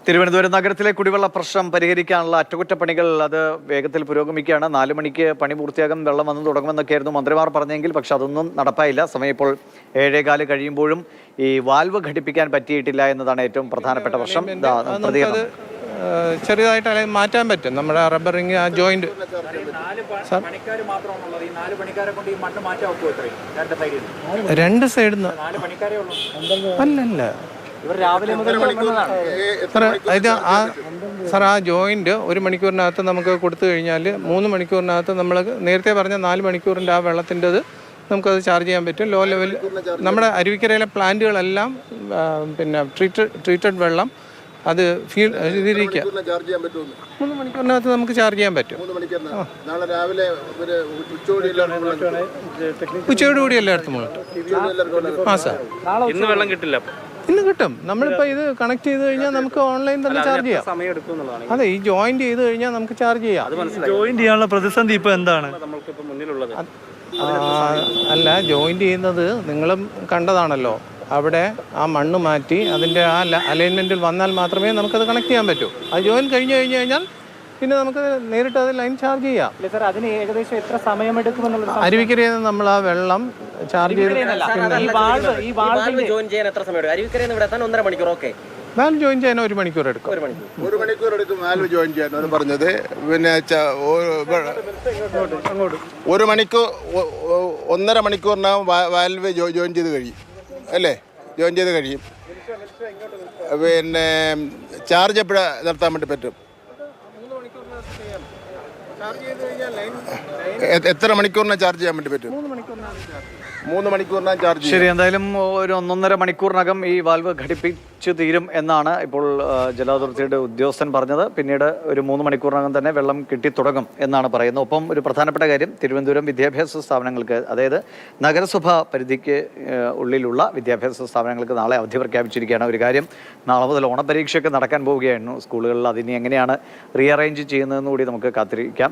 തിരുവനന്തപുരം നഗരത്തിലെ കുടിവെള്ള പ്രശ്നം പരിഹരിക്കാനുള്ള അറ്റകുറ്റപ്പണികൾ അത് വേഗത്തിൽ പുരോഗമിക്കുകയാണ്. 4 മണിക്ക് പണി പൂർത്തിയാകും, വെള്ളം വന്നു തുടങ്ങുമെന്നൊക്കെയായിരുന്നു മന്ത്രിമാർ പറഞ്ഞെങ്കിൽ പക്ഷെ അതൊന്നും നടപ്പായില്ല. സമയം ഇപ്പോൾ 7:15 കഴിയുമ്പോഴും ഈ വാൽവ് ഘടിപ്പിക്കാൻ പറ്റിയിട്ടില്ല എന്നതാണ് ഏറ്റവും പ്രധാനപ്പെട്ട പ്രശ്നം. ചെറിയതായിട്ട് മാറ്റാൻ പറ്റും. നമ്മുടെ റബ്ബറിങ് ആ ജോയിന്റ് രണ്ട് സൈഡിൽ നിന്ന് അല്ലല്ല സാർ, ആ ജോയിന്റ് 1 മണിക്കൂറിനകത്ത് നമുക്ക് കൊടുത്തു കഴിഞ്ഞാൽ 3 മണിക്കൂറിനകത്ത് നമ്മൾ നേരത്തെ പറഞ്ഞ 4 മണിക്കൂറിൻ്റെ ആ വെള്ളത്തിൻ്റെത് നമുക്കത് ചാർജ് ചെയ്യാൻ പറ്റും. ലോ ലെവൽ നമ്മുടെ അരുവിക്കരയിലെ പ്ലാന്റുകളെല്ലാം പിന്നെ ട്രീറ്റഡ് വെള്ളം അത് ഇതിരിക്കുക 3 മണിക്കൂറിനകത്ത് നമുക്ക് ചാർജ് ചെയ്യാൻ പറ്റും. ഉച്ചയോടുകൂടി എല്ലായിടത്തും ആ സാർ, ഇന്ന് വെള്ളം കിട്ടില്ല. ഇന്ന് കിട്ടും. നമ്മളിപ്പോൾ ഇത് കണക്ട് ചെയ്ത് കഴിഞ്ഞാൽ നമുക്ക് ഓൺലൈൻ തന്നെ ചാർജ് ചെയ്യാം. അതെ, ഈ ജോയിന്റ് ചെയ്ത് കഴിഞ്ഞാൽ നമുക്ക് ചാർജ് ചെയ്യാം. ജോയിന്റ് ചെയ്യാനുള്ള പ്രതിസന്ധി ഇപ്പൊ എന്താണ്? അല്ല, ജോയിന്റ് ചെയ്യുന്നത് നിങ്ങളും കണ്ടതാണല്ലോ. അവിടെ ആ മണ്ണ് മാറ്റി അതിൻ്റെ ആ അലൈൻമെൻറ്റിൽ വന്നാൽ മാത്രമേ നമുക്കത് കണക്ട് ചെയ്യാൻ പറ്റൂ. അത് ജോയിൻ കഴിഞ്ഞ് കഴിഞ്ഞാൽ പിന്നെ നമുക്ക് നേരിട്ട് അത് ലൈൻ ചാർജ് ചെയ്യാം. അതിന് ഏകദേശം എത്ര സമയമെടുക്കുമെന്നുള്ളത് അരുവിക്കരയിൽ നിന്ന് നമ്മൾ ആ വെള്ളം ചാർജ് ചെയ്ത് ജോയിൻ ചെയ്യാൻ എത്ര സമയം? അരുവിക്കരയിൽ നിന്ന് ഇവിടെ എത്താൻ 1.5 മണിക്കൂർ. ഓക്കെ, വാൽവ് ജോയിൻ ചെയ്യാൻ 1 മണിക്കൂർ എടുക്കും. 1 മണിക്കൂർ എടുക്കും വാൽവ് ജോയിൻ ചെയ്യാൻ പറഞ്ഞത്. പിന്നെ 1 മണിക്കൂർ 1.5 മണിക്കൂറിനകം വാൽവ് ജോയിൻ ചെയ്ത് കഴിയും അല്ലേ? ജോയിൻ ചെയ്ത് കഴിയും. പിന്നെ ചാർജ് എപ്പോഴാണ് നടത്താൻ വേണ്ടി പറ്റും? എത്ര മണിക്കൂറിനാണ് ചാർജ് ചെയ്യാൻ വേണ്ടി പറ്റും? 3 മണിക്കൂറിനാണ് ചാർജ്. ശരി, എന്തായാലും ഒരു 1.5 മണിക്കൂറിനകം ഈ വാൽവ് ഘടിപ്പിച്ചു തീരും എന്നാണ് ഇപ്പോൾ ജല അതോറിറ്റിയുടെ ഉദ്യോഗസ്ഥൻ പറഞ്ഞത്. പിന്നീട് ഒരു 3 മണിക്കൂറിനകം തന്നെ വെള്ളം കിട്ടിത്തുടങ്ങും എന്നാണ് പറയുന്നത്. ഒപ്പം ഒരു പ്രധാനപ്പെട്ട കാര്യം, തിരുവനന്തപുരം വിദ്യാഭ്യാസ സ്ഥാപനങ്ങൾക്ക്, അതായത് നഗരസഭ പരിധിക്ക് ഉള്ളിലുള്ള വിദ്യാഭ്യാസ സ്ഥാപനങ്ങൾക്ക് നാളെ അവധി പ്രഖ്യാപിച്ചിരിക്കുകയാണ്. ഒരു കാര്യം, നാളെ മുതൽ ഓണപരീക്ഷയൊക്കെ നടക്കാൻ പോവുകയായിരുന്നു സ്കൂളുകളിൽ. അതിനി എങ്ങനെയാണ് റീഅറേഞ്ച് ചെയ്യുന്നതെന്ന് കൂടി നമുക്ക് കാത്തിരിക്കാം.